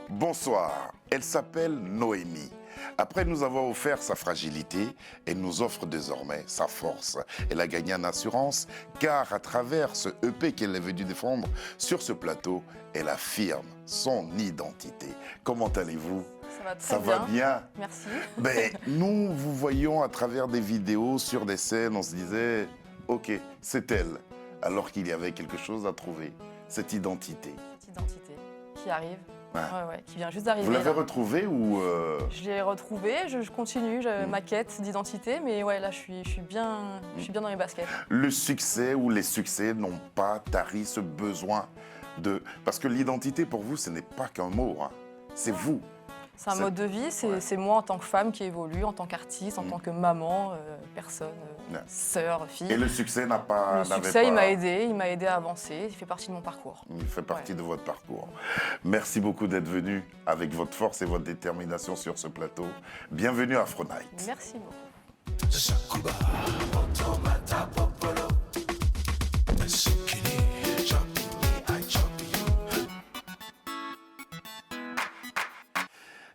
Bonsoir, elle s'appelle Noémie. Après nous avoir offert sa fragilité, elle nous offre désormais sa force. Elle a gagné en assurance car à travers ce EP qu'elle est venue défendre sur ce plateau, elle affirme son identité. Comment allez-vous ? Ça va très Ça bien. va bien ? Merci. Ben, nous vous voyons à travers des vidéos, sur des scènes, on se disait, ok, c'est elle. Alors qu'il y avait quelque chose à trouver, cette identité. Cette identité qui arrive, Ouais. qui vient juste d'arriver. Vous l'avez là. retrouvée ou Je l'ai retrouvée, je continue ma quête d'identité, mais ouais, là je suis bien dans les baskets. le succès ou les succès n'ont pas tari ce besoin de... Parce que l'identité pour vous, ce n'est pas qu'un mot, hein. C'est vous. C'est un mode de vie, Ouais. c'est moi en tant que femme qui évolue, en tant qu'artiste, en tant que maman, personne, Ouais. sœur, fille. Et le succès n'a pas... Le n'avait succès, pas... il m'a aidé à avancer, il fait partie de mon parcours. Il fait partie Ouais. de votre parcours. Merci beaucoup d'être venu avec votre force et votre détermination sur ce plateau. Bienvenue à Afro-Night. Merci beaucoup.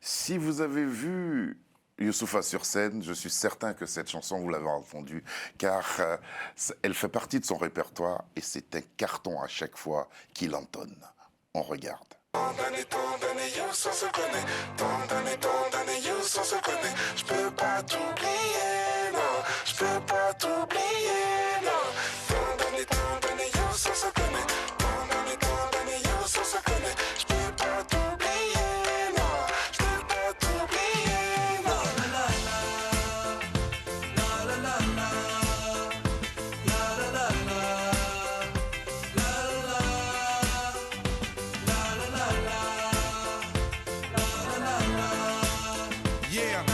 Si vous avez vu Youssoupha sur scène, je suis certain que cette chanson, vous l'avez entendue, car elle fait partie de son répertoire et c'est un carton à chaque fois qu'il entonne. On regarde. Tant d'années, Youssou se connaît. Tant d'années, Youssou se connaît. Je peux pas t'oublier, non. Je peux pas t'oublier, non. Tant d'années, Youssou se connaît. Tant d'années, Youssou se connaît. Je peux pas t'oublier, non. Je peux pas t'oublier, non. Yeah.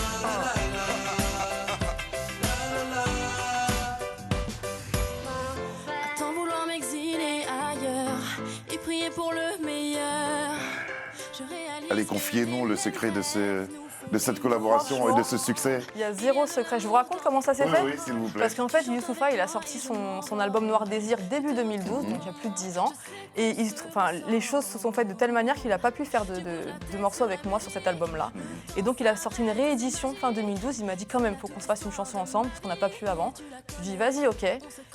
À tant vouloir m'exiler ailleurs et prier pour le meilleur. Je réalise. Allez, confiez-nous le secret de cette collaboration et de ce succès. Il y a zéro secret. Je vous raconte comment ça s'est Oui, fait oui, s'il vous plaît. Parce qu'en fait, Youssoupha, il a sorti son album Noir Désir début 2012, donc il y a plus de 10 ans. Et les choses se sont faites de telle manière qu'il n'a pas pu faire de morceaux avec moi sur cet album-là. Et donc il a sorti une réédition fin 2012. Il m'a dit quand même, il faut qu'on se fasse une chanson ensemble, parce qu'on n'a pas pu avant. Je lui ai dit, vas-y, ok.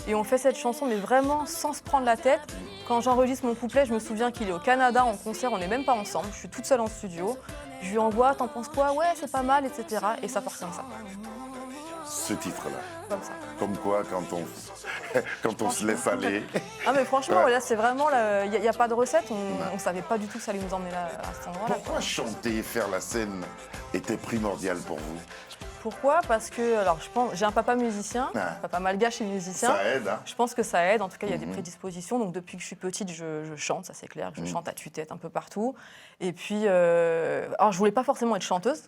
Et on fait cette chanson, mais vraiment sans se prendre la tête. Quand j'enregistre mon couplet, je me souviens qu'il est au Canada en concert, on n'est même pas ensemble. Je suis toute seule en studio. Je lui envoie, t'en penses quoi? Ouais, c'est pas mal, etc. Et ça part comme ça. Ce titre-là. Comme ça. Comme quoi, quand on se laisse aller. Ah mais franchement, Ouais. là c'est vraiment, il n'y a pas de recette, on ne savait pas du tout que ça allait nous emmener là, à cet endroit-là. Pourquoi chanter et faire la scène était primordial pour vous? Pourquoi? Parce que, alors je pense, j'ai un papa musicien, Ah. papa malgache et musicien. Ça aide, hein? Je pense que ça aide, en tout cas il y a des prédispositions, donc depuis que je suis petite je chante, ça c'est clair, je chante à tue-tête un peu partout. Et puis, alors je voulais pas forcément être chanteuse,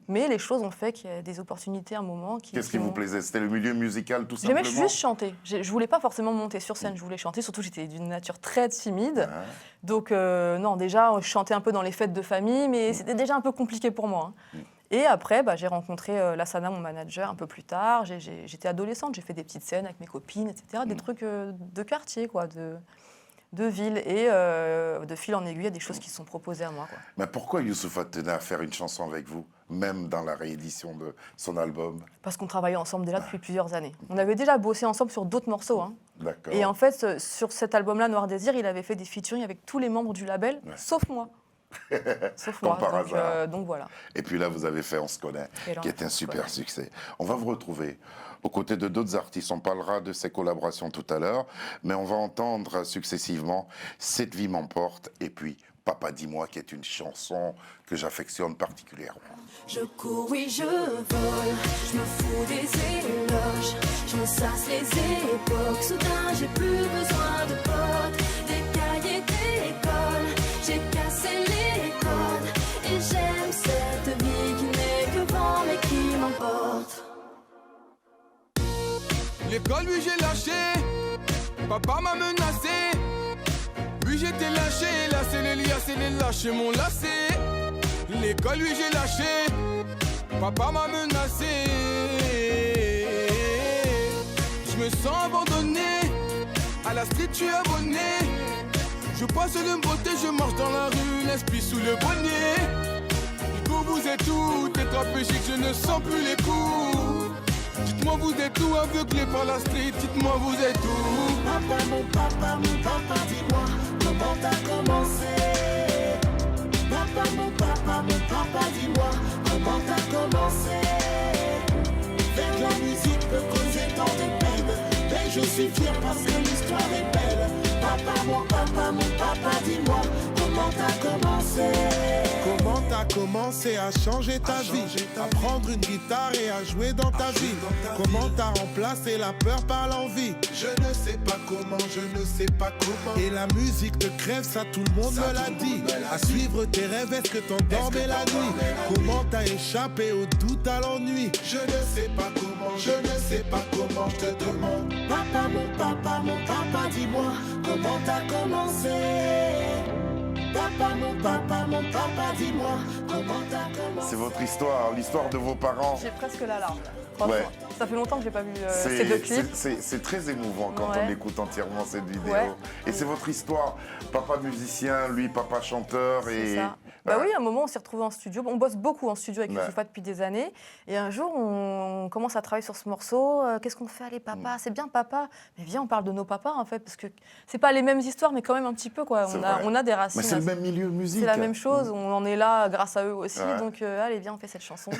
mais les choses ont fait qu'il y a des opportunités à un moment qui... Qu'est-ce qui vous plaisait? C'était le milieu musical tout J'aimais simplement? juste chanter. Je voulais pas forcément monter sur scène, je voulais chanter. Surtout, j'étais d'une nature très timide. Ah. Donc, non, déjà, je chantais un peu dans les fêtes de famille, mais c'était déjà un peu compliqué pour moi, hein. Et après, j'ai rencontré Lassana, mon manager, un peu plus tard. J'étais adolescente, j'ai fait des petites scènes avec mes copines, etc. Des trucs de quartier, quoi, de ville. Et de fil en aiguille, il y a des choses qui se sont proposées à moi, quoi. Mais pourquoi Youssoupha tenait à faire une chanson avec vous, même dans la réédition de son album? Parce qu'on travaillait ensemble déjà depuis plusieurs anannées. On avait déjà bossé ensemble sur d'autres morceaux, hein. D'accord. Et en fait, sur cet album-là, Noir Désir, il avait fait des featuring avec tous les membres du label, sauf moi. Sauf Comme moi. par hasard. Donc voilà. Et puis là, vous avez fait On se connaît, Et là, qui est un On se super connaît. succès. On va vous retrouver aux côtés de d'autres artistes. On parlera de ces collaborations tout à l'heure, mais on va entendre successivement Cette vie m'emporte et puis Papa dis-moi, qui est une chanson que j'affectionne particulièrement. Je cours, oui, je vole. Je me fous des éloges. Je me sasse les époques. Soudain, j'ai plus besoin de potes. Des cahiers d'école. J'ai cassé les codes. Et j'aime cette vie qui n'est que vent, mais qui m'emporte. L'école, oui, j'ai lâché. Papa m'a menacé. Oui, j'étais lâché. Là, c'est les liens, c'est les lâchés m'ont lassé. L'école, oui, j'ai lâché. Papa m'a menacé. Je me sens abandonné. À la street, tu es abonné. Je passe le beauté, je marche dans la rue, l'esprit sous le bonnet. Nico, vous êtes où? Tétraplégique, je ne sens plus les coups. Dites-moi vous êtes où, aveuglé par la street, dites-moi vous êtes où? Papa, dis-moi comment t'as commencé. Papa, dis-moi comment t'as commencé. Faire de la musique peut causer tant de peine, mais je suis fier parce que l'histoire est belle. Papa, dis-moi comment t'as commencé. Comment t'as commencé à changer ta vie, à prendre une guitare et à jouer dans ta vie. Comment t'as remplacé la peur par l'envie. Je ne sais pas comment, je ne sais pas comment. Et la musique te crève, ça tout le monde me l'a dit. À suivre tes rêves, est-ce que t'endormais la nuit? Comment t'as échappé au doute, à l'ennui? Je ne sais pas comment, je ne sais pas comment, je te demande. Mon papa, dis-moi comment t'as commencé. Mon papa, dis-moi comment t'as commencé. C'est votre histoire, l'histoire de vos parents. J'ai presque la larme. Franchement, Ouais. ça fait longtemps que j'ai pas vu ces deux clips. C'est très émouvant quand Ouais. on écoute entièrement cette vidéo. Ouais. Et c'est votre histoire. Papa musicien, lui papa chanteur. C'est Et ça. Bah oui, à un moment, on s'est retrouvés en studio. On bosse beaucoup en studio avec Ouais. Youssoupha depuis des années. Et un jour, on commence à travailler sur ce morceau. Qu'est-ce qu'on fait? Allez, papa, c'est bien, papa. Mais viens, on parle de nos papas, en fait, parce que c'est pas les mêmes histoires, mais quand même un petit peu, quoi. C'est On vrai. a des racines. Mais c'est le même milieu musique. C'est la même chose. On en est là grâce à eux aussi. Ouais. Donc, allez, viens, on fait cette chanson.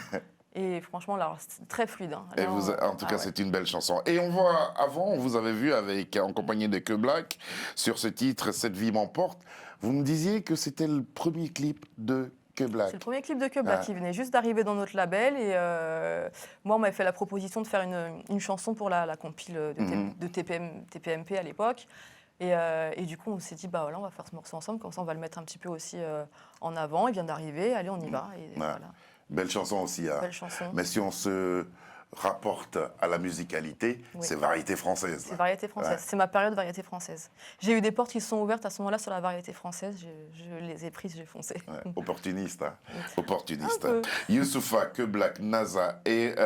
Et franchement, là, c'est très fluide. Hein. Et Là, en tout cas, ouais. c'est une belle chanson. Et on voit, avant, on vous avait vu en compagnie de Que Black sur ce titre, Cette vie m'emporte. Vous me disiez que c'était le premier clip de Que Black. C'est le premier clip de Que Black Ah. qui venait juste d'arriver dans notre label. Et moi, on m'avait fait la proposition de faire une chanson pour la compile de TPMP à l'époque. Et du coup, on s'est dit, bah voilà, on va faire ce morceau ensemble, comme ça, on va le mettre un petit peu aussi en avant. Il vient d'arriver, allez, on y va. Et voilà, Belle chanson aussi. Hein. belle chanson. Mais si on se rapporte à la musicalité, Oui. c'est variété française. C'est variété française. Ouais. C'est ma période variété française. J'ai eu des portes qui se sont ouvertes à ce moment-là sur la variété française. Je les ai prises, j'ai foncé. Ouais, opportuniste, hein. Oui. Opportuniste. Un peu. Youssoupha, Que Black, NASA et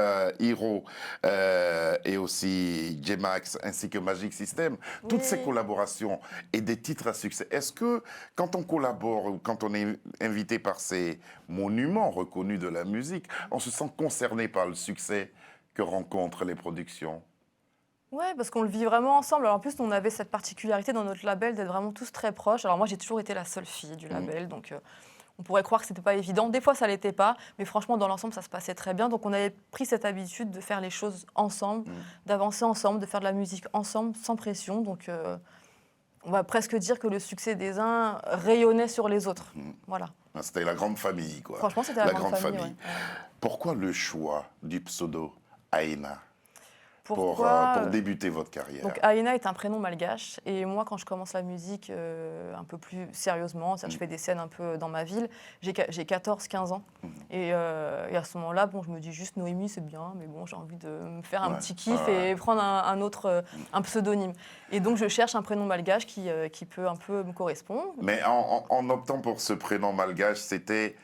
Hiro et aussi J-Max ainsi que Magic System, toutes Oui. ces collaborations et des titres à succès. Est-ce que quand on collabore ou quand on est invité par ces monuments reconnus de la musique, on se sent concerné par le succès que rencontrent les productions? Ouais, parce qu'on le vit vraiment ensemble. Alors en plus, on avait cette particularité dans notre label d'être vraiment tous très proches. Alors moi, j'ai toujours été la seule fille du label, donc on pourrait croire que c'était pas évident. Des fois, ça l'était pas, mais franchement, dans l'ensemble, ça se passait très bien. Donc on avait pris cette habitude de faire les choses ensemble, d'avancer ensemble, de faire de la musique ensemble, sans pression. Donc on va presque dire que le succès des uns rayonnait sur les autres. Voilà. C'était la grande famille, quoi. Franchement, c'était la grande famille. Ouais. Pourquoi le choix du pseudo Aïna Pourquoi pour débuter votre carrière? Donc Aïna est un prénom malgache et moi quand je commence la musique un peu plus sérieusement, c'est-à-dire je fais des scènes un peu dans ma ville, j'ai 14-15 ans et à ce moment-là, bon, je me dis juste Noémie c'est bien, mais bon j'ai envie de me faire un petit kiff et prendre un autre un pseudonyme. Et donc je cherche un prénom malgache qui peut un peu me correspondre. Mais en optant pour ce prénom malgache, c'était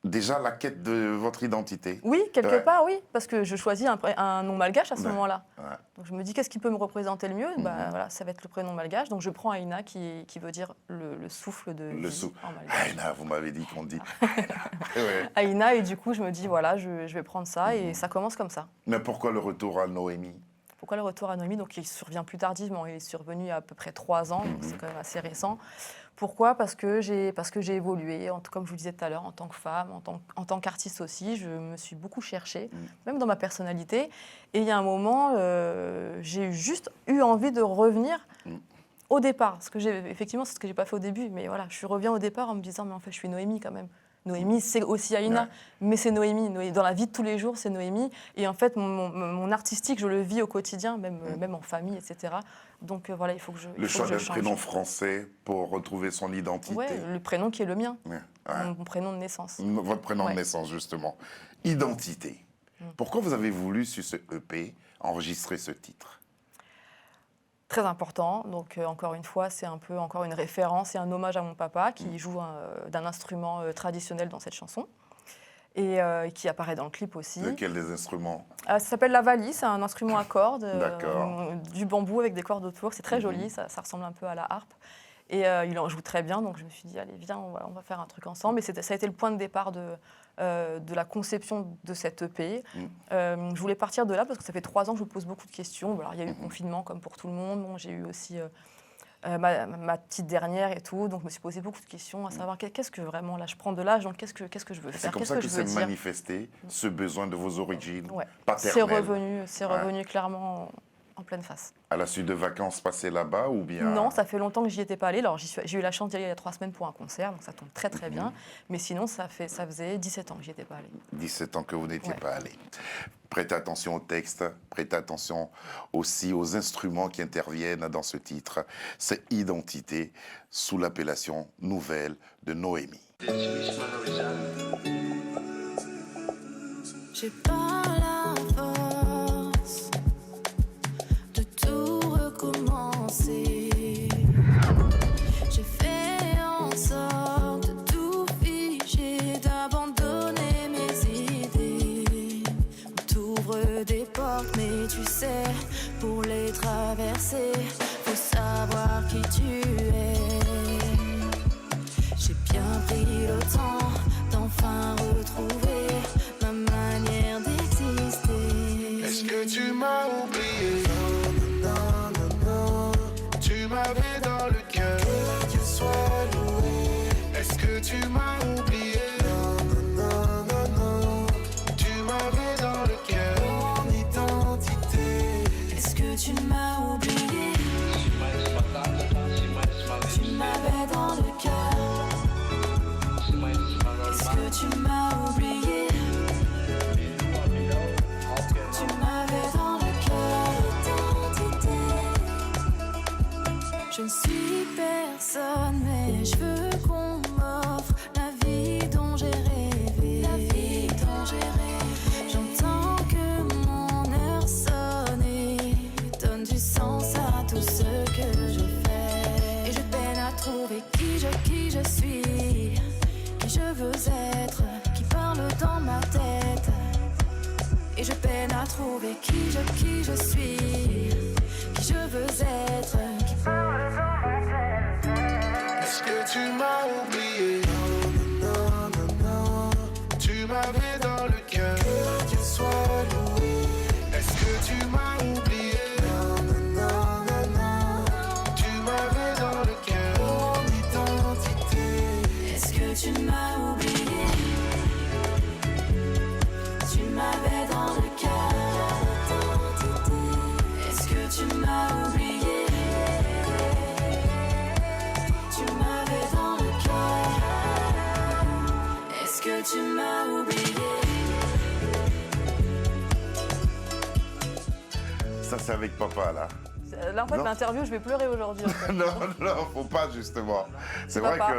déjà la quête de votre identité? Oui, quelque Ouais. part, oui, parce que je choisis un nom malgache à ce Ouais. moment-là. Ouais. Donc je me dis, qu'est-ce qui peut me représenter le mieux? Bah, voilà, ça va être le prénom malgache. Donc je prends Aïna, qui veut dire le souffle de Le vie souffle. en malgache. Aïna, vous m'avez dit qu'on dit. Ouais. Aïna, et du coup, je me dis, voilà, je vais prendre ça, et ça commence comme ça. Mais pourquoi le retour à Noémie? Pourquoi le retour à Noémie? Donc il survient plus tardivement, il est survenu il y a à peu près 3 ans, donc c'est quand même assez récent. Pourquoi? Parce que j'ai évolué, comme je vous disais tout à l'heure, en tant que femme, en tant qu'artiste aussi. Je me suis beaucoup cherchée, même dans ma personnalité. Et il y a un moment, j'ai juste eu envie de revenir au départ. Effectivement, c'est ce que j'ai pas fait au début. Mais voilà, je reviens au départ en me disant, mais en fait, je suis Noémie quand même. Noémie, c'est aussi Aïna, Ouais. mais c'est Noémie. Dans la vie de tous les jours, c'est Noémie. Et en fait, mon artistique, je le vis au quotidien, même en famille, etc. Donc voilà, il faut que je Le choix d'un change. prénom français pour retrouver son identité. Ouais, le prénom qui est le mien, Ouais. Ouais. mon prénom de naissance. Votre prénom Ouais. de naissance, justement. Identité. Pourquoi vous avez voulu, sur ce EP, enregistrer ce titre? Très important. Donc encore une fois, c'est un peu encore une référence et un hommage à mon papa qui joue d'un instrument traditionnel dans cette chanson et qui apparaît dans le clip aussi. Lequel des instruments? Ça s'appelle la valise, c'est un instrument à cordes, D'accord. du bambou avec des cordes autour. C'est très joli, ça ressemble un peu à la harpe. Et il en joue très bien, donc je me suis dit, allez, viens, on va faire un truc ensemble. Et ça a été le point de départ de la conception de cette EP. Je voulais partir de là parce que ça fait 3 ans que je me pose beaucoup de questions. Bon, alors, il y a eu le confinement comme pour tout le monde. Bon, j'ai eu aussi ma petite dernière et tout. Donc je me suis posé beaucoup de questions à savoir qu'est-ce que vraiment, là je prends de l'âge, donc qu'est-ce que je veux faire, C'est comme qu'est-ce ça que je veux s'est dire. manifesté ce besoin de vos origines Ouais. paternelles. C'est revenu clairement en pleine face. À la suite de vacances passées là-bas ou bien... Non, ça fait longtemps que j'y étais pas allée. Alors j'ai eu la chance d'y aller il y a 3 semaines pour un concert, donc ça tombe très très bien. Mais sinon, ça faisait 17 ans que j'y étais pas allée. 17 ans que vous n'étiez Ouais. pas allé. Prêtez attention au texte, prêtez attention aussi aux instruments qui interviennent dans ce titre. C'est Identité sous l'appellation Nouvelle de Noémie. J'ai pas la force de tout recommencer. J'ai fait en sorte de tout figer, d'abandonner mes idées. On t'ouvre des portes, mais tu sais, pour les traverser, faut savoir qui tu es. J'ai bien pris le temps d'enfin retrouver ma manière d'exister. Est-ce que tu m'as oublié? Non, non, non. Tu m'avais dans le cœur. Que Dieu soit loué. Est-ce que tu m'as oublié? Non, non, non, non. Tu m'avais dans le cœur. Mon identité. Est-ce que tu m'as oublié? Tu m'avais dans le cœur. Est-ce que tu m'as oublié? Tu m'avais dans le cœur. Identité. Je ne suis personne, mais je veux qu'on m'offre la vie dont j'ai rêvé. La vie dont j'ai rêvé. J'entends que mon heure sonne et donne du sens à tout ce que je fais. Et je peine à trouver qui je suis, qui je veux être, qui parle dans ma tête. Et je peine à trouver qui je suis, qui je veux être, qui parle dans ma tête. Est-ce que tu m'as oublié? Non, non, non. Tu m'avais dans le cœur. Que Dieu soit loué. Est-ce que tu m'as oublié? Non, non, non, non, non. Tu m'avais dans le cœur. Mon identité. Est-ce que tu m'as oublié? Tu m'avais dans le cœur. Est-ce que tu m'as oublié? Tu m'avais dans le cœur. Est-ce que tu m'as oublié? Ça, c'est avec papa, là. Là, en fait, Non. l'interview, je vais pleurer aujourd'hui. en fait. Non, non, faut pas, justement. C'est vrai papa.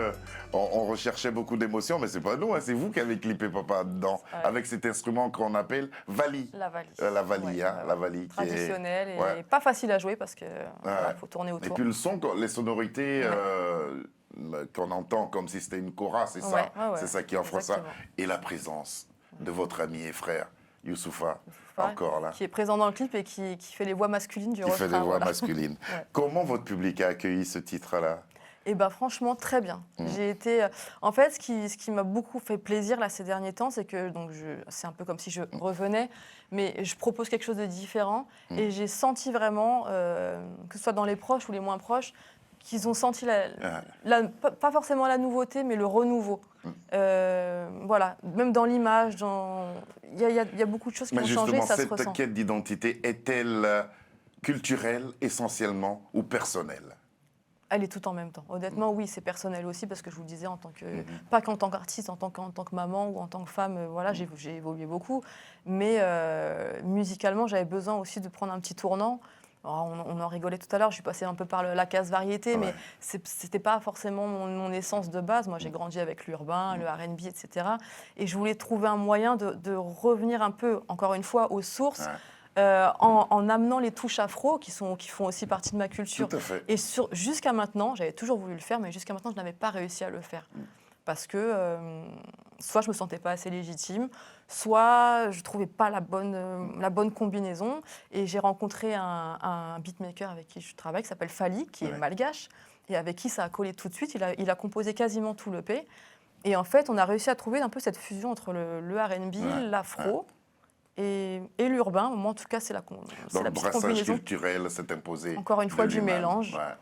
qu'on recherchait beaucoup d'émotions, mais c'est pas nous, hein, c'est vous qui avez clippé papa dedans, Ouais. avec cet instrument qu'on appelle Vali. La Vali. La Vali, Ouais, hein, ouais, la ouais. Vali. Qui Traditionnelle et Ouais. pas facile à jouer parce que voilà, Ouais. faut tourner Et autour. puis le son, les sonorités qu'on entend comme si c'était une kora, c'est ça. Ouais, ouais, C'est ça qui offre ça. exactement. Et la présence de votre ami et frère, Youssoufa, Enfin, encore là, qui est présent dans le clip et qui fait les voix masculines du qui refrain. fait des voix voilà. masculines. Ouais. Comment votre public a accueilli ce titre-là? Et ben franchement très bien. J'ai été, en fait, ce qui m'a beaucoup fait plaisir là ces derniers temps, c'est que c'est un peu comme si je revenais, mais je propose quelque chose de différent et j'ai senti vraiment, que ce soit dans les proches ou les moins proches, qu'ils ont senti pas forcément la nouveauté, mais le renouveau. Voilà, même dans l'image, il y a beaucoup de choses qui Mais ont changé, justement, ça se cette ressent. quête d'identité est-elle culturelle essentiellement ou personnelle? Elle est tout en même temps. Honnêtement, oui, c'est personnel aussi parce que je vous le disais, pas qu'en tant qu'artiste, en tant que maman ou en tant que femme, voilà, j'ai évolué beaucoup. Mais musicalement, j'avais besoin aussi de prendre un petit tournant. Alors, on en rigolait tout à l'heure, je suis passée un peu par la case variété, mais c'était pas forcément mon essence de base. Moi, j'ai grandi avec l'urbain, le R&B, etc. Et je voulais trouver un moyen de revenir un peu, encore une fois, aux sources. En amenant les touches afro qui font aussi partie de ma culture. Tout à fait. Et jusqu'à maintenant, j'avais toujours voulu le faire, mais jusqu'à maintenant, je n'avais pas réussi à le faire. Parce que soit je me sentais pas assez légitime, soit je trouvais pas la bonne combinaison. Et j'ai rencontré un beatmaker avec qui je travaille, qui s'appelle Fali, qui est malgache. et avec qui ça a collé tout de suite. Il a composé quasiment tout l'EP. Et en fait, on a réussi à trouver un peu cette fusion entre le R&B, l'afro et l'urbain. Moi, en tout cas, c'est la Donc, le petite brassage combinaison. culturel s'est imposé. Encore une fois, de du lui-même. mélange. Ouais.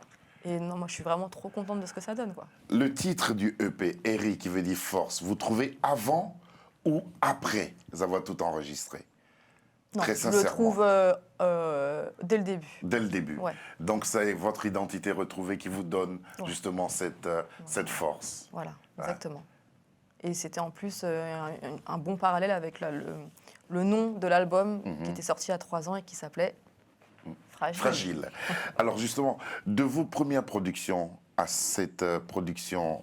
Et non, moi, je suis vraiment trop contente de ce que ça donne, quoi. Le titre du EP, Eri, qui veut dire force, vous trouvez avant ou après avoir tout enregistré? Non, Très je le sincèrement. trouve dès le début. Dès le début. Ouais. Donc, c'est votre identité retrouvée qui vous donne justement cette force. Voilà, exactement. Et c'était en plus un bon parallèle avec le nom de l'album qui était sorti il y a 3 ans et qui s'appelait Fragile. Fragile. Alors justement, de vos premières productions à cette production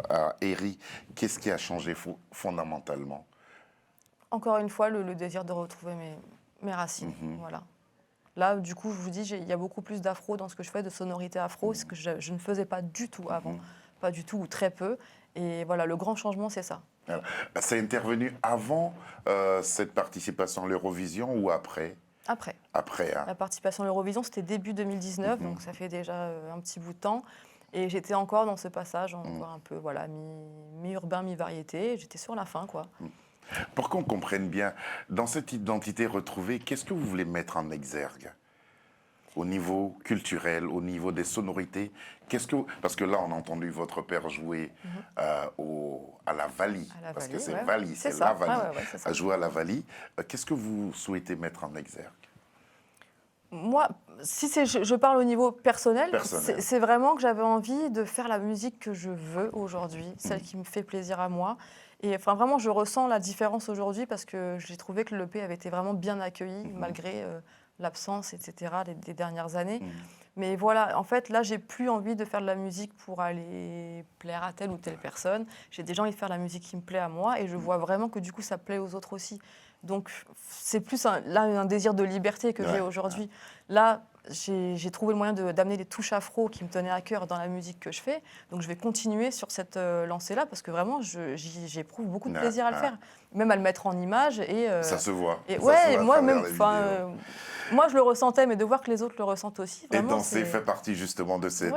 à Eri, qu'est-ce qui a changé fondamentalement? Encore une fois, le désir de retrouver mes racines. Voilà. Là, du coup, je vous dis, il y a beaucoup plus d'afro dans ce que je fais, de sonorité afro, ce que je ne faisais pas du tout avant. Pas du tout ou très peu. Et voilà, le grand changement, c'est ça. Alors, c'est intervenu avant cette participation à l'Eurovision ou après? Après. Après, hein. La participation à l'Eurovision, c'était début 2019, donc ça fait déjà un petit bout de temps. Et j'étais encore dans ce passage, encore un peu, voilà, mi-urbain, mi-variété. J'étais sur la fin, quoi. Pour qu'on comprenne bien, dans cette identité retrouvée, qu'est-ce que vous voulez mettre en exergue? Au niveau culturel, au niveau des sonorités, parce que là, on a entendu votre père jouer à la Vali, parce que c'est Vali, c'est la Vali, à jouer à la Vali. Qu'est-ce que vous souhaitez mettre en exergue? Moi, si je parle au niveau personnel. C'est vraiment que j'avais envie de faire la musique que je veux aujourd'hui, celle qui me fait plaisir à moi. Et enfin, vraiment, je ressens la différence aujourd'hui parce que j'ai trouvé que l'EP avait été vraiment bien accueilli, malgré l'absence, etc., des dernières années. Mais voilà, en fait, là, j'ai plus envie de faire de la musique pour aller plaire à telle ou telle personne. J'ai déjà envie de faire la musique qui me plaît à moi et je vois vraiment que du coup, ça plaît aux autres aussi. Donc, c'est plus un désir de liberté que j'ai aujourd'hui. Là, j'ai trouvé le moyen d'amener des touches afro qui me tenaient à cœur dans la musique que je fais. Donc, je vais continuer sur cette lancée-là parce que vraiment, j'éprouve beaucoup de plaisir à le faire. Même à le mettre en image. Ça se voit. Et ça se voit moi, je le ressentais, mais de voir que les autres le ressentent aussi. Vraiment, et danser fait partie justement de cette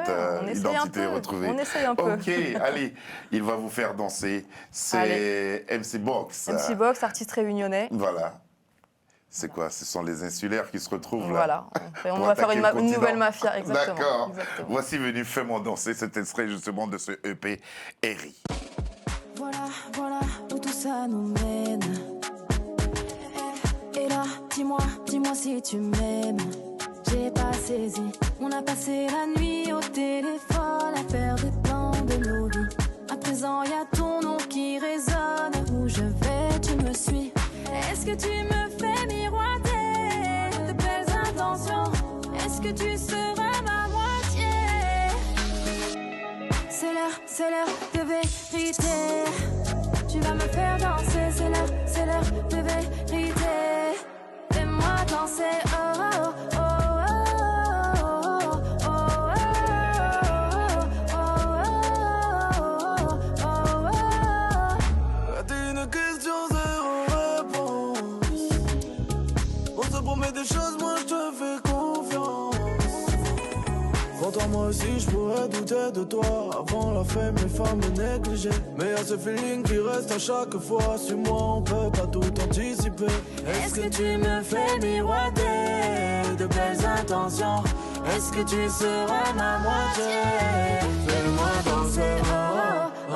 identité retrouvée. On essaye un peu. Ok, allez, il va vous faire danser. C'est MC Box. MC Box, artiste réunionnais. Voilà. C'est quoi? Ce sont les insulaires qui se retrouvent là. Voilà. On va faire une nouvelle mafia, exactement. D'accord. Voici venu Fais-moi danser, cet extrait justement de ce EP Eri. Voilà où tout ça nous mène. Et là, dis-moi si tu m'aimes. J'ai pas saisi, on a passé la nuit au téléphone à faire des plans de nos vies. À présent, y a ton nom qui résonne. Où je vais, tu me suis. Est-ce que tu me fais miroiter de belles intentions? Est-ce que tu seras ma moitié? C'est l'heure de vérité. Tu vas me faire danser, c'est l'heure de vérité. Fais-moi danser, oh oh oh oh oh oh oh oh. T'es une question, zéro réponse. On se promet des choses, moi je te fais confiance. Pourtant moi aussi je pourrais douter de toi. Avant la femme, les femmes me négliger. Mais y'a ce feeling qui reste à chaque fois. Sur moi on peut pas tout anticiper. Est-ce que tu me fais miroiter de belles intentions? Est-ce que tu seras ma moitié? Fais-moi danser, oh oh oh.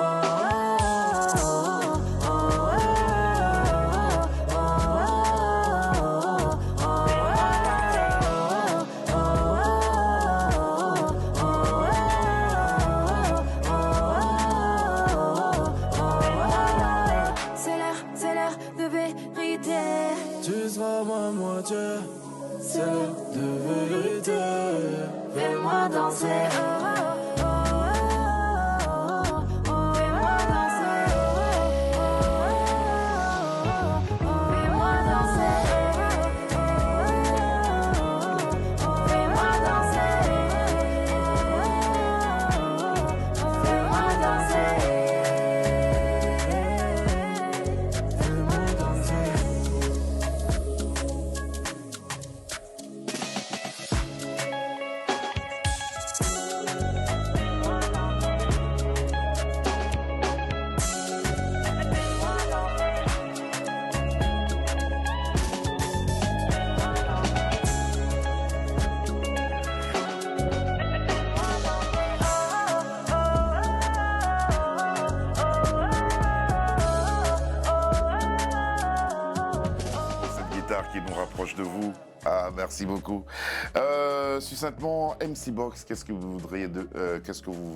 C'est l'heure de vérité. Fais-moi danser, oh oh oh oh. Fais-moi danser, oh oh oh. Fais-moi danser, oh oh. Fais-moi danser, fais-moi danser. Fais-moi danser. proche de vous. Ah, merci beaucoup. Succinctement, MC Box, qu'est-ce que vous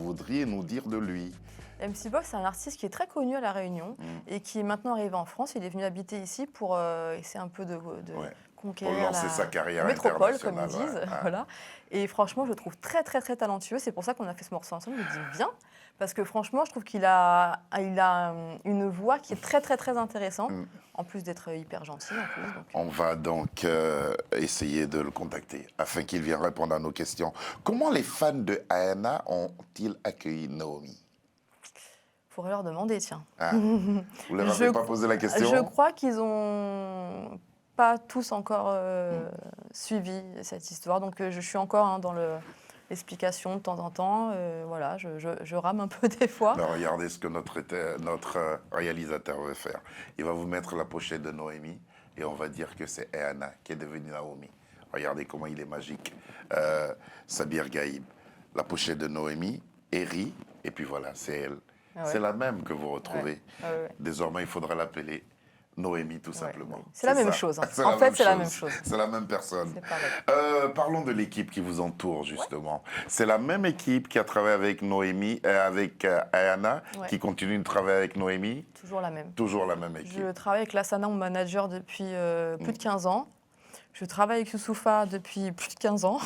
voudriez nous dire de lui? MC Box, c'est un artiste qui est très connu à La Réunion et qui est maintenant arrivé en France. Il est venu habiter ici pour essayer un peu de conquérir pour lancer sa carrière la métropole, comme ils internationale, disent. Voilà. Et franchement, je le trouve très, très, très talentueux. C'est pour ça qu'on a fait ce morceau ensemble. Il me dit viens, parce que franchement, je trouve qu'il a une voix qui est très, très, très intéressante, en plus d'être hyper gentil. En plus, donc. On va donc essayer de le contacter afin qu'il vienne répondre à nos questions. Comment les fans de Ayana ont-ils accueilli Naomi? Il faudrait leur demander, tiens. Ah, vous ne leur avez pas posé la question? Je crois qu'ils n'ont pas tous encore suivi cette histoire. Donc je suis encore dans l'explication de temps en temps. Voilà, je rame un peu des fois. Alors, regardez ce que notre réalisateur veut faire. Il va vous mettre la pochette de Noémie et on va dire que c'est Ayana qui est devenue Naomi. Regardez comment il est magique. Sabir Gaïb, la pochette de Noémie, Eri, et puis voilà, c'est elle. Ah ouais. C'est la même que vous retrouvez. Ouais. Ah ouais. Désormais, il faudra l'appeler Noémie, tout simplement. Ouais. C'est la même chose. Hein. C'est en fait, c'est la même chose. C'est la même personne. C'est pareil. Parlons de l'équipe qui vous entoure, justement. C'est la même équipe qui a travaillé avec Noémie, avec Ayana, qui continue de travailler avec Noémie. Toujours la même. Toujours la même équipe. Je travaille avec Lassana, mon manager, depuis plus de 15 ans. Je travaille avec Youssoufa depuis plus de 15 ans.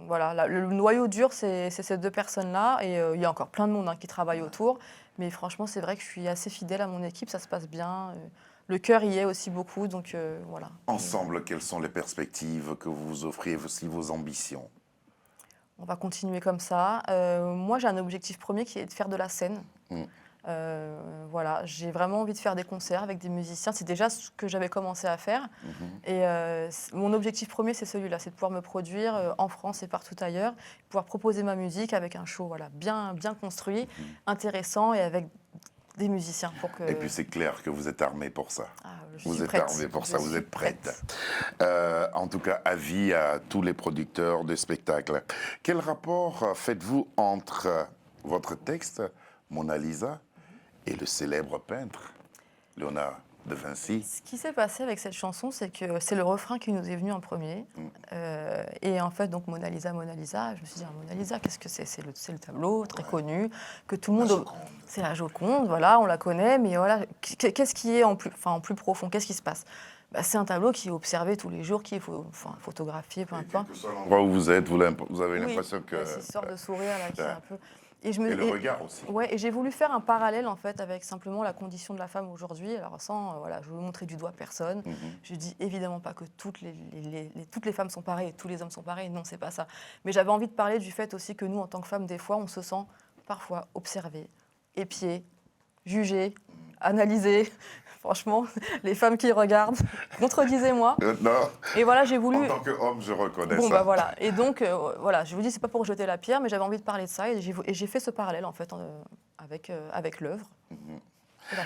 Voilà, le noyau dur, c'est ces deux personnes-là. Et il y a encore plein de monde qui travaille autour. Mais franchement, c'est vrai que je suis assez fidèle à mon équipe, ça se passe bien. Le cœur y est aussi beaucoup, donc voilà. Ensemble, quelles sont les perspectives que vous vous offrez, aussi vos ambitions? On va continuer comme ça. Moi, j'ai un objectif premier qui est de faire de la scène. Voilà, j'ai vraiment envie de faire des concerts avec des musiciens. C'est déjà ce que j'avais commencé à faire. Et mon objectif premier, c'est celui-là, c'est de pouvoir me produire en France et partout ailleurs, pouvoir proposer ma musique avec un show bien construit, intéressant et avec des musiciens. Et puis c'est clair que vous êtes armé pour ça. Vous êtes armé pour ça, vous êtes prête. En tout cas, avis à tous les producteurs de spectacles. Quel rapport faites-vous entre votre texte, Mona Lisa, et le célèbre peintre, Léonard de Vinci? Ce qui s'est passé avec cette chanson, c'est que c'est le refrain qui nous est venu en premier. Et en fait, donc Mona Lisa, je me suis dit, Mona Lisa, qu'est-ce que c'est? C'est le tableau très connu, que tout le monde... C'est la Joconde, voilà, on la connaît, mais voilà, qu'est-ce qui est en plus profond? Qu'est-ce qui se passe? C'est un tableau qui est observé tous les jours, qui est photographié, peu importe. Quel que soit l'endroit où vous êtes, vous avez l'impression que... C'est cette sorte de sourire là, qui est un peu... Et le regard aussi. Ouais, et j'ai voulu faire un parallèle en fait avec simplement la condition de la femme aujourd'hui. Alors sans, je veux montrer du doigt personne. Je dis évidemment pas que toutes les femmes sont pareilles et tous les hommes sont pareils. Non, c'est pas ça. Mais j'avais envie de parler du fait aussi que nous, en tant que femmes, des fois, on se sent parfois observées, épiées, jugées, analysées. Franchement, les femmes qui regardent, contredisez-moi. Non. Et voilà, j'ai voulu... En tant qu'homme, je reconnais ça. Bah voilà. Et donc, voilà, je vous dis, c'est pas pour jeter la pierre, mais j'avais envie de parler de ça. Et j'ai fait ce parallèle, en fait, avec l'œuvre.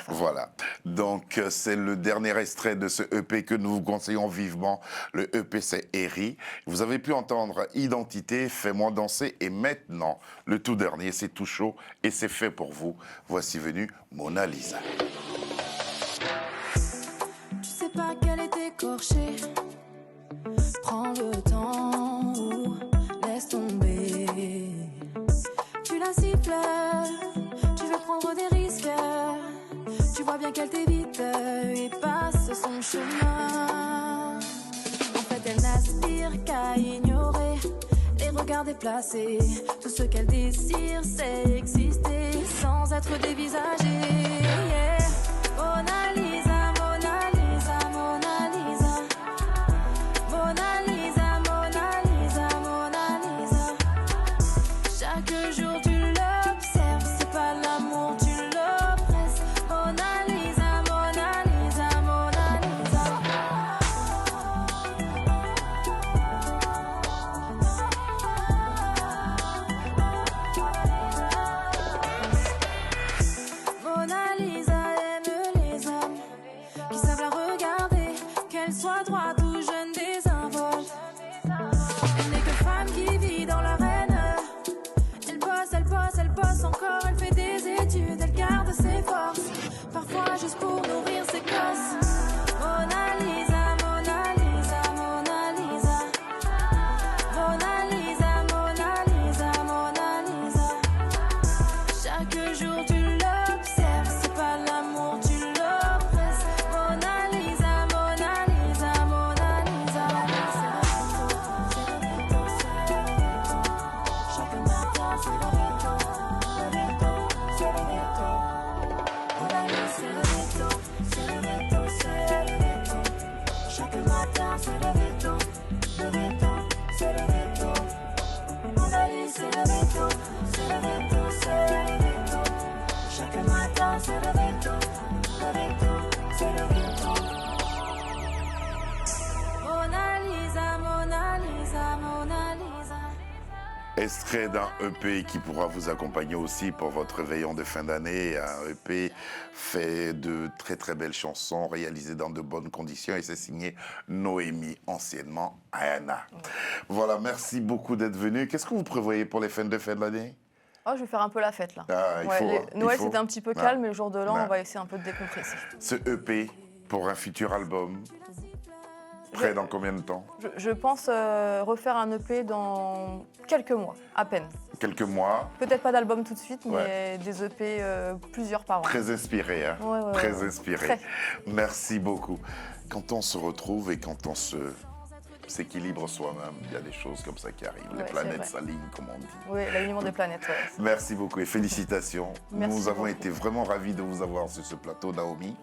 Voilà. Donc, c'est le dernier extrait de ce EP que nous vous conseillons vivement. Le EP, c'est Eri. Vous avez pu entendre Identité, Fais-moi danser. Et maintenant, le tout dernier, c'est tout chaud et c'est fait pour vous. Voici venue Mona Lisa. Pas qu'elle est écorchée. Prends le temps ou laisse tomber. Tu la siffles, tu veux prendre des risques. Tu vois bien qu'elle t'évite et passe son chemin. En fait, elle n'aspire qu'à ignorer les regards déplacés. Tout ce qu'elle désire, c'est exister sans être dévisagée. Yeah. Mona Lisa. Juste pour nourrir ses gosses. Mona Lisa. Vita, c'est le Vito, c'est le Vito. Mona Lisa, Mona Lisa, Mona Lisa. Extrait d'un EP qui pourra vous accompagner aussi pour votre réveillon de fin d'année. Un EP fait de très très belles chansons, réalisées dans de bonnes conditions et c'est signé Noémie, anciennement Ayana. Voilà, merci beaucoup d'être venu. Qu'est-ce que vous prévoyez pour les fêtes de fin de l'année? Oh, je vais faire un peu la fête là. Ah, il faut, il Noël faut. c'était un petit peu Ah. calme, mais le jour de l'an, Ah. on va essayer un peu de décompresser. Ce EP pour un futur album, prêt dans combien de temps? Je pense refaire un EP dans quelques mois, à peine. Quelques mois. Peut-être pas d'album tout de suite, mais Ouais. des EP plusieurs par an. Très inspiré, hein? Ouais, Très ouais. inspiré. Très. Merci beaucoup. Quand on se retrouve et quand on s'équilibre soi-même, il y a des choses comme ça qui arrivent. Les Ouais, c'est planètes vrai. s'alignent, comme on dit. Oui, l'alignement des planètes. Ouais. Merci beaucoup et félicitations. Merci Nous avons beaucoup. été vraiment ravis de vous avoir sur ce plateau, Naomi.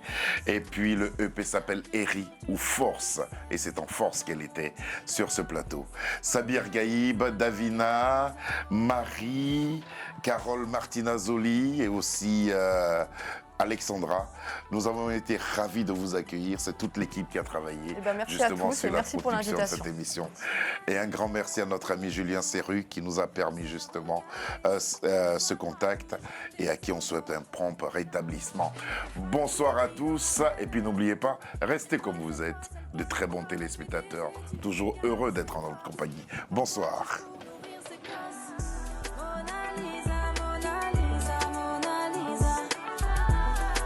Et puis le EP s'appelle Eri ou Force. Et c'est en force qu'elle était sur ce plateau. Sabir Gaïb, Davina, Marie, Carole Martinazoli et aussi Alexandra. Nous avons été ravis de vous accueillir. C'est toute l'équipe qui a travaillé Eh ben, merci à justement tous sur et la merci pour production de l'invitation. cette émission. Et un grand merci à notre ami Julien Serru qui nous a permis justement ce contact et à qui on souhaite un prompt rétablissement. Bonsoir à tous et puis n'oubliez pas, restez comme vous êtes, de très bons téléspectateurs, toujours heureux d'être en notre compagnie. Bonsoir. Mona Lisa, Mona Lisa, Mona Lisa.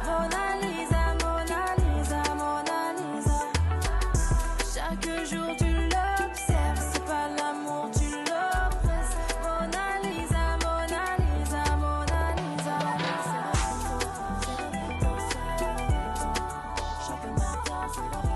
Mona Lisa, Mona Lisa, Mona Lisa. Chaque jour tu l'observes, c'est pas l'amour, tu l'oppresses. Mona Lisa, Mona Lisa, Mona Lisa. C'est le Vito, c'est le Vito. Chaque matin c'est le